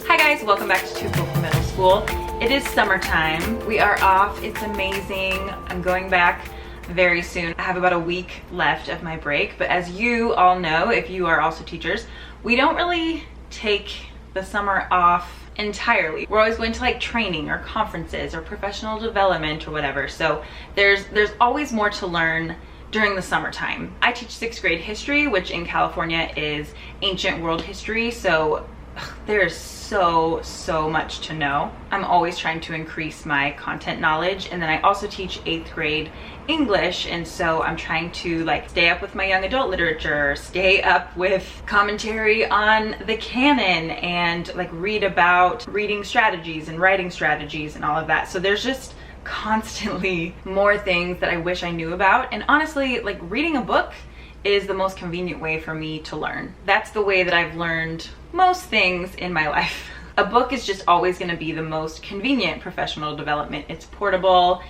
Hi guys, welcome back to Too Cool for Middle School. It is summertime. We are off. It's amazing. I'm going back very soon. I have about a week left of my break, but as you all know, if you are also teachers, we don't really take the summer off entirely. We're always going to like training or conferences or professional development or whatever. So there's always more to learn during the summertime. I teach 6th grade history, which in California is ancient world history. So there's so much to know. I'm always trying to increase my content knowledge, and then I also teach 8th grade English, and so I'm trying to like stay up with my young adult literature, stay up with commentary on the canon, and like read about reading strategies and writing strategies and all of that. So there's just constantly more things that I wish I knew about, and honestly, like reading a book is the most convenient way for me to learn. That's the way that I've learned most things in my life. A book is just always going to be the most convenient professional development. It's portable,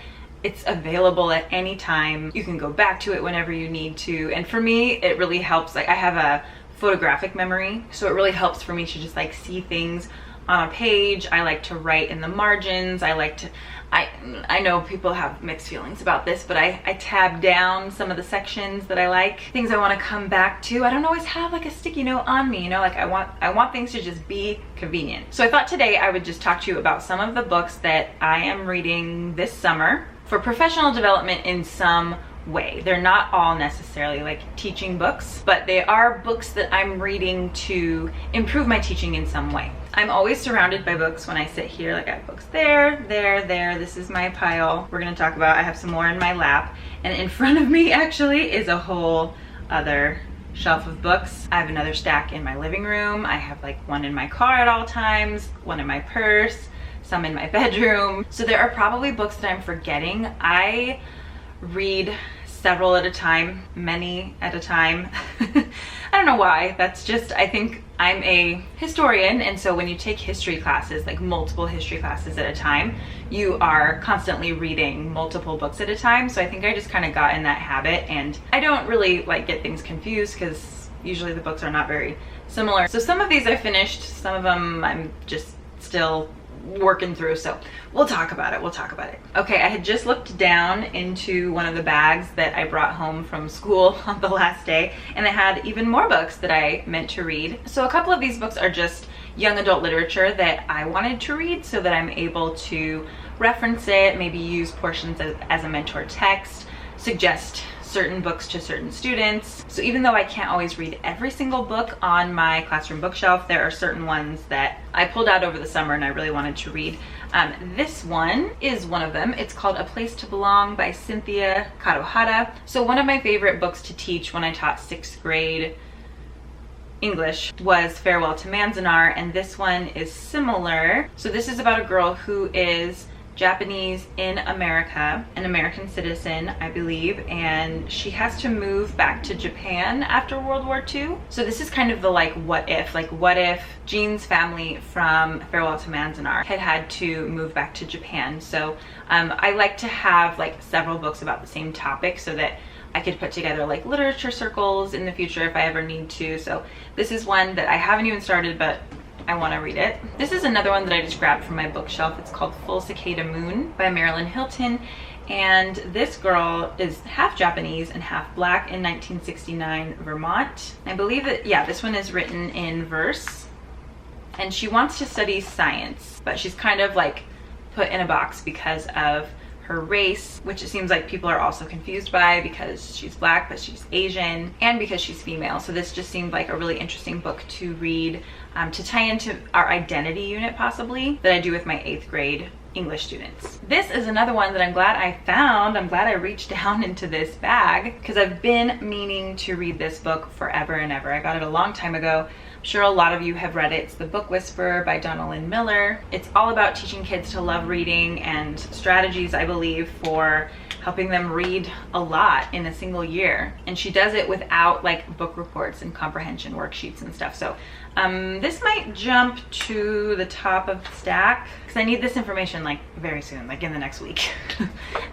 it's available at any time, you can go back to it whenever you need to, and for me it really helps. Like I have a photographic memory, so it really helps for me to just like see things on a page. I like to write in the margins. I know people have mixed feelings about this, but I tab down some of the sections that I like, things I want to come back to. I don't always have like a sticky note on me, you know, like I want things to just be convenient. So I thought today I would just talk to you about some of the books that I am reading this summer for professional development in some way. They're not all necessarily like teaching books, but they are books that I'm reading to improve my teaching in some way. I'm always surrounded by books when I sit here. Like I have books there. This is my pile. We're gonna talk about, I have some more in my lap, and in front of me actually is a whole other shelf of books. I have another stack in my living room. I have like one in my car at all times, one in my purse, some in my bedroom. So there are probably books that I'm forgetting. I read several at a time, many at a time. I don't know why. That's just, I think I'm a historian, and so when you take history classes, like multiple history classes at a time, you are constantly reading multiple books at a time. So I think I just kind of got in that habit, and I don't really like get things confused because usually the books are not very similar. So some of these I finished, some of them I'm just still working through, so we'll talk about it. Okay, I had just looked down into one of the bags that I brought home from school on the last day, and it had even more books that I meant to read. So a couple of these books are just young adult literature that I wanted to read so that I'm able to reference it, maybe use portions as a mentor text, suggest certain books to certain students. So even though I can't always read every single book on my classroom bookshelf, there are certain ones that I pulled out over the summer and I really wanted to read. This one is one of them. It's called A Place to Belong by Cynthia Kohada. So one of my favorite books to teach when I taught 6th grade English was Farewell to Manzanar, and this one is similar. So this is about a girl who is Japanese in America, an American citizen, I believe, and she has to move back to Japan after World War II. So this is kind of the like what if Jean's family from Farewell to Manzanar had to move back to Japan. So I like to have like several books about the same topic so that I could put together like literature circles in the future if I ever need to. So this is one that I haven't even started, but I want to read it. This is another one that I just grabbed from my bookshelf. It's called Full Cicada Moon by Marilyn Hilton, and this girl is half Japanese and half black in 1969 Vermont. I believe that, yeah, this one is written in verse, and she wants to study science, but she's kind of like put in a box because of her race, which it seems like people are also confused by because she's black but she's Asian, and because she's female. So this just seemed like a really interesting book to read, to tie into our identity unit possibly that I do with my 8th grade English students. This is another one that I'm glad I found. I'm glad I reached down into this bag because I've been meaning to read this book forever and ever. I got it a long time ago. I'm sure a lot of you have read it. It's The Book Whisperer by Donna Lynn Miller. It's all about teaching kids to love reading and strategies, I believe, for helping them read a lot in a single year. And she does it without like book reports and comprehension worksheets and stuff. So this might jump to the top of the stack because I need this information like very soon, like in the next week.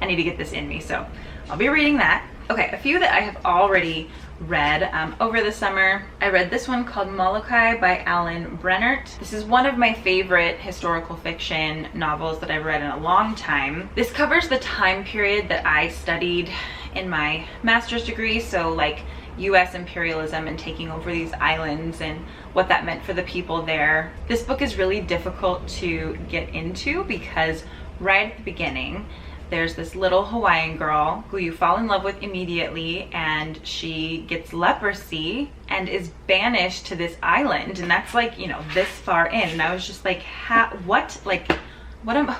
I need to get this in me, so I'll be reading that. Okay, a few that I have already read over the summer. I read this one called Molokai by Rennert. This is one of my favorite historical fiction novels that I've read in a long time. This covers the time period that I studied in my master's degree, so like US imperialism and taking over these islands and what that meant for the people there. This book is really difficult to get into because right at the beginning, there's this little Hawaiian girl who you fall in love with immediately, and she gets leprosy and is banished to this island, and that's like, you know, this far in. And I was just like, what am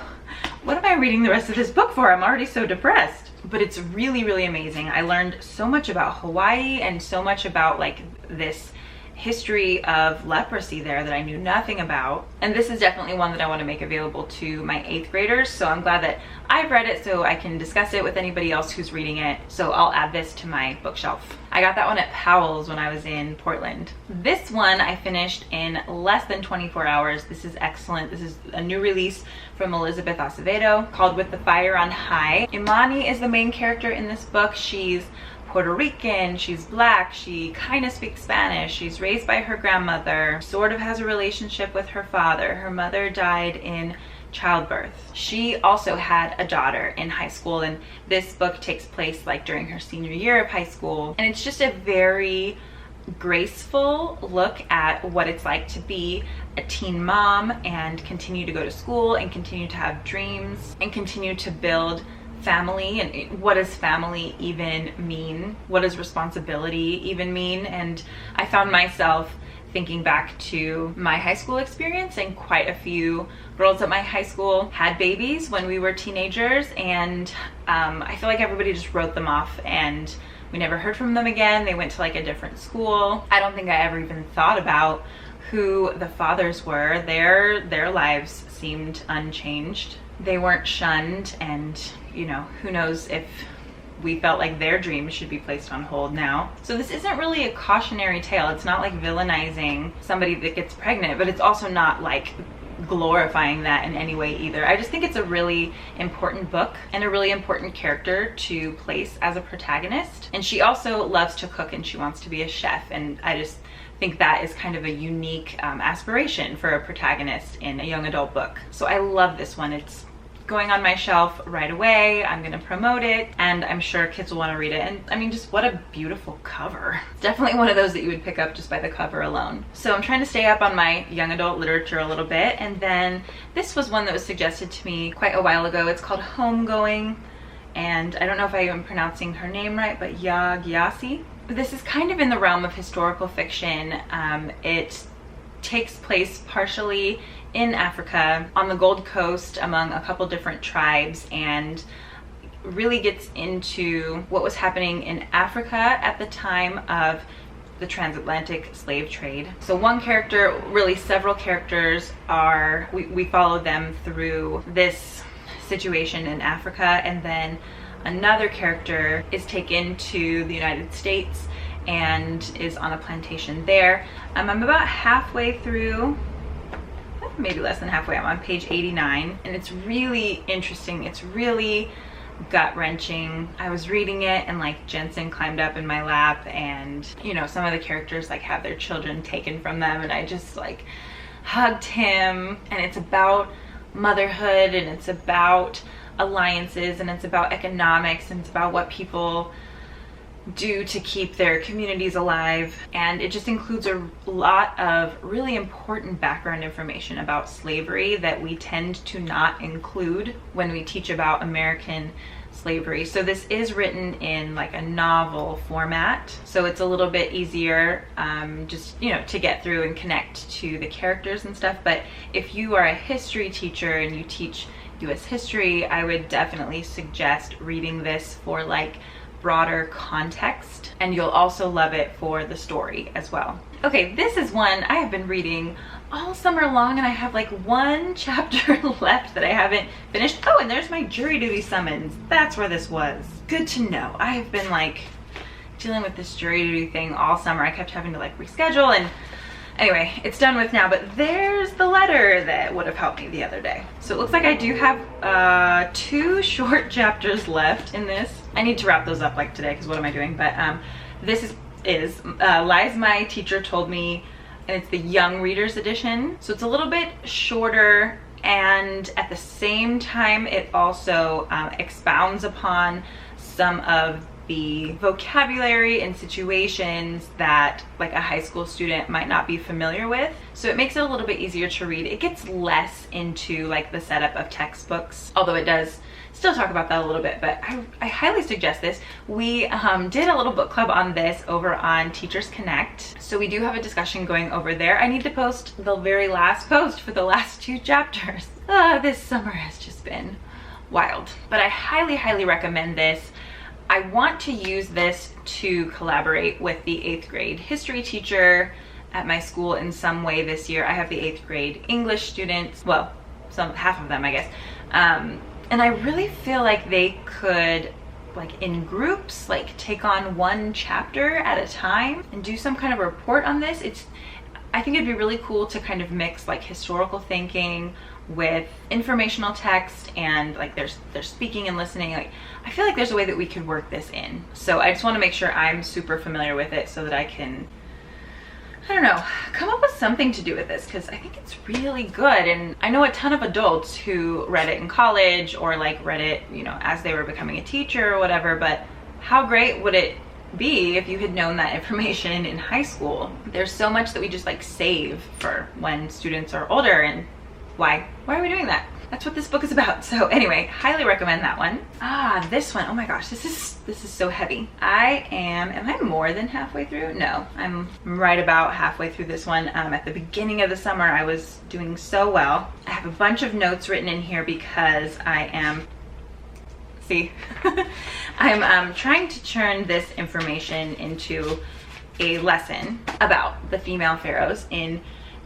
I reading the rest of this book for? I'm already so depressed. But it's really, really amazing. I learned so much about Hawaii and so much about like this history of leprosy there that I knew nothing about. And this is definitely one that I want to make available to my 8th graders. So I'm glad that I've read it so I can discuss it with anybody else who's reading it. So I'll add this to my bookshelf. I got that one at Powell's when I was in Portland. This one I finished in less than 24 hours. This is excellent. This is a new release from Elizabeth Acevedo called With the Fire on High. Imani is the main character in this book. She's Puerto Rican, she's black, she kind of speaks Spanish, she's raised by her grandmother, sort of has a relationship with her father. Her mother died in childbirth. She also had a daughter in high school, and this book takes place like during her senior year of high school. And it's just a very graceful look at what it's like to be a teen mom and continue to go to school and continue to have dreams and continue to build family. And what does family even mean? What does responsibility even mean? And I found myself thinking back to my high school experience, and quite a few girls at my high school had babies when we were teenagers, and I feel like everybody just wrote them off and we never heard from them again. They went to like a different school. I don't think I ever even thought about who the fathers were. Their lives seemed unchanged. They weren't shunned, and you know, who knows if we felt like their dreams should be placed on hold now. So this isn't really a cautionary tale. It's not like villainizing somebody that gets pregnant, but it's also not like glorifying that in any way either. I just think it's a really important book and a really important character to place as a protagonist. And she also loves to cook and she wants to be a chef, and I just think that is kind of a unique aspiration for a protagonist in a young adult book. So I love this one. It's going on my shelf right away. I'm gonna promote it, and I'm sure kids will want to read it. And I mean, just what a beautiful cover. It's definitely one of those that you would pick up just by the cover alone. So I'm trying to stay up on my young adult literature a little bit, and then this was one that was suggested to me quite a while ago. It's called Homegoing, and I don't know if I am pronouncing her name right, but Gyasi. This is kind of in the realm of historical fiction. It takes place partially in Africa, on the Gold Coast, among a couple different tribes, and really gets into what was happening in Africa at the time of the transatlantic slave trade. So one character, really several characters, are, we follow them through this situation in Africa, and then another character is taken to the United States and is on a plantation there. I'm about halfway through, maybe less than halfway. I'm on page 89, and it's really interesting. It's really gut-wrenching. I was reading it, and like Jensen climbed up in my lap, and you know, some of the characters like have their children taken from them, and I just like hugged him. And it's about motherhood, and it's about alliances, and it's about economics, and it's about what people do to keep their communities alive. And it just includes a lot of really important background information about slavery that we tend to not include when we teach about American slavery. So this is written in like a novel format, so it's a little bit easier just, you know, to get through and connect to the characters and stuff. But if you are a history teacher and you teach US history, I would definitely suggest reading this for like broader context, and you'll also love it for the story as well. Okay, this is one I have been reading all summer long, and I have like one chapter left that I haven't finished. Oh, and there's my jury duty summons. That's where this was. Good to know. I have been like dealing with this jury duty thing all summer. I kept having to like reschedule, and anyway, it's done with now. But there's the letter that would have helped me the other day. So it looks like I do have 2 short chapters left in this. I need to wrap those up like today, because what am I doing? But this is Lies My Teacher Told Me, and it's the Young Readers edition. So it's a little bit shorter, and at the same time it also expounds upon some of the vocabulary and situations that like a high school student might not be familiar with. So it makes it a little bit easier to read. It gets less into like the setup of textbooks, although it does still talk about that a little bit, but I highly suggest this. We did a little book club on this over on Teachers Connect. So we do have a discussion going over there. I need to post the very last post for the last 2 chapters. This summer has just been wild, but I highly, highly recommend this. I want to use this to collaborate with the 8th grade history teacher at my school in some way this year. I have the 8th grade English students, well, half of them, I guess. And I really feel like they could, like in groups, like take on 1 chapter at a time and do some kind of report on this. I think it'd be really cool to kind of mix like historical thinking with informational text, and like there's speaking and listening. Like I feel like there's a way that we could work this in. So I just want to make sure I'm super familiar with it so that I can, I don't know, come up with something to do with this, because I think it's really good. And I know a ton of adults who read it in college or like read it, you know, as they were becoming a teacher or whatever, but how great would it be if you had known that information in high school? There's so much that we just like save for when students are older, and why are we doing that? That's what this book is about. So anyway, highly recommend that one. This one, oh my gosh, this is so heavy. Am I more than halfway through? No, I'm right about halfway through this one. At the beginning of the summer, I was doing so well. I have a bunch of notes written in here because I'm trying to turn this information into a lesson about the female pharaohs in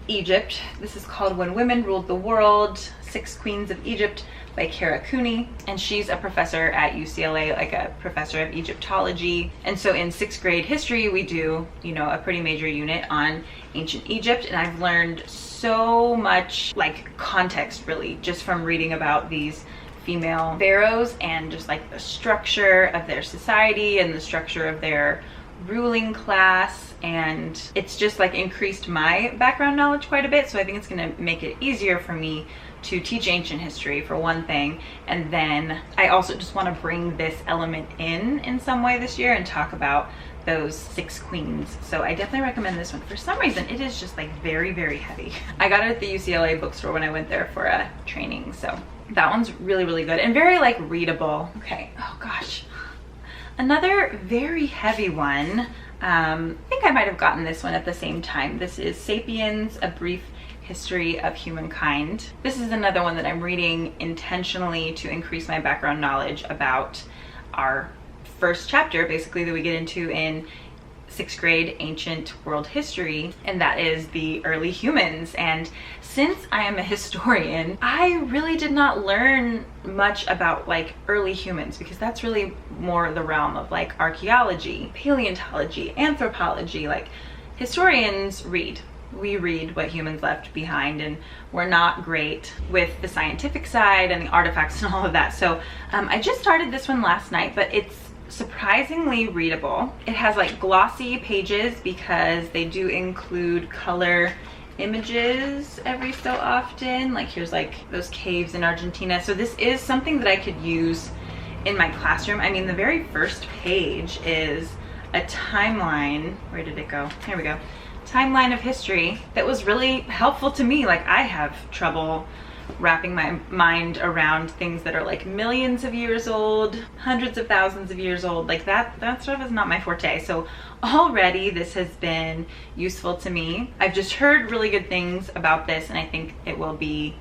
Egypt. This is called When Women Ruled the World, 6 Queens of Egypt by Kara Cooney, and she's a professor at UCLA, like a professor of Egyptology. And so in 6th grade history, we do, you know, a pretty major unit on ancient Egypt, and I've learned so much like context really just from reading about these female pharaohs and just like the structure of their society and the structure of their ruling class, and it's just like increased my background knowledge quite a bit. So I think it's going to make it easier for me to teach ancient history for one thing, and then I also just want to bring this element in some way this year and talk about those 6 queens. So I definitely recommend this one. For some reason it is just like very, very heavy. I got it at the UCLA bookstore when I went there for a training, so that one's really, really good and very like readable. Okay, oh gosh, another very heavy one. I think I might have gotten this one at the same time. This is Sapiens, A Brief History of Humankind. This is another one that I'm reading intentionally to increase my background knowledge about our first chapter, basically, that we get into in 6th grade ancient world history, and that is the early humans. And since I am a historian, I really did not learn much about like early humans, because that's really more the realm of like archaeology, paleontology, anthropology. Like historians we read what humans left behind, and we're not great with the scientific side and the artifacts and all of that. So I just started this one last night, but it's surprisingly readable. It has like glossy pages because they do include color images every so often. Like here's like those caves in Argentina. So this is something that I could use in my classroom. I mean, the very first page is a timeline. Where did it go? Here we go. Timeline of history that was really helpful to me. Like I have trouble wrapping my mind around things that are like millions of years old, hundreds of thousands of years old. Like that stuff is not my forte. So already this has been useful to me. I've just heard really good things about this, and I think it will be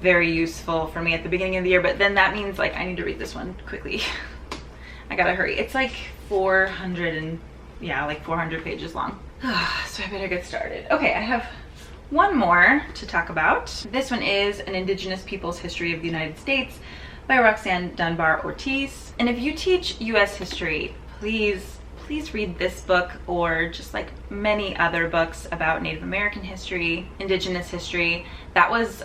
very useful for me at the beginning of the year. But then that means like I need to read this one quickly. I gotta hurry. It's like 400 pages long. So I better get started. Okay, I have one more to talk about. This one is An Indigenous People's History of the United States by Roxanne Dunbar Ortiz. And if you teach US history, please read this book, or just like many other books about Native American history, Indigenous history. That was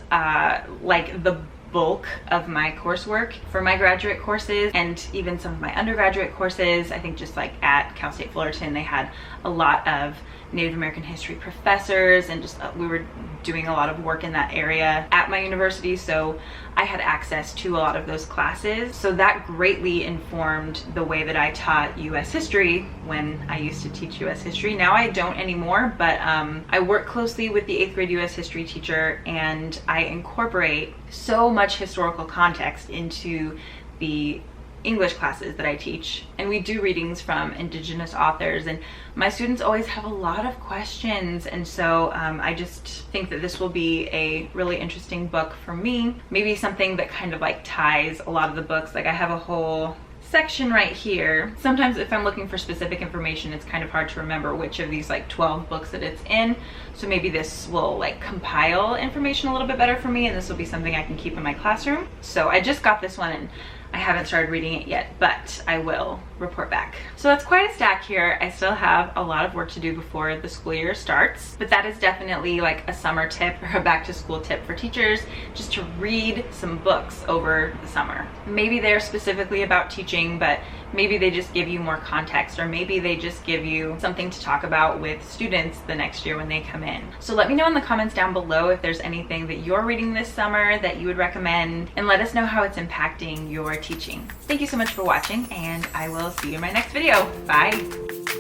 like the bulk of my coursework for my graduate courses and even some of my undergraduate courses. I think just like at Cal State Fullerton, they had a lot of Native American history professors, and just we were doing a lot of work in that area at my university, so I had access to a lot of those classes. So that greatly informed the way that I taught US history when I used to teach US history. Now I don't anymore, but I work closely with the 8th grade US history teacher, and I incorporate so much historical context into the English classes that I teach, and we do readings from Indigenous authors, and my students always have a lot of questions, and so I just think that this will be a really interesting book for me. Maybe something that kind of like ties a lot of the books. Like I have a whole section right here. Sometimes if I'm looking for specific information, it's kind of hard to remember which of these like 12 books that it's in. So maybe this will like compile information a little bit better for me, and this will be something I can keep in my classroom. So I just got this one, and I haven't started reading it yet, but I will report back. So that's quite a stack here. I still have a lot of work to do before the school year starts, but that is definitely like a summer tip or a back to school tip for teachers, just to read some books over the summer. Maybe they're specifically about teaching, but maybe they just give you more context, or maybe they just give you something to talk about with students the next year when they come in. So let me know in the comments down below if there's anything that you're reading this summer that you would recommend, and let us know how it's impacting your teaching. Thank you so much for watching, and I will see you in my next video. Bye.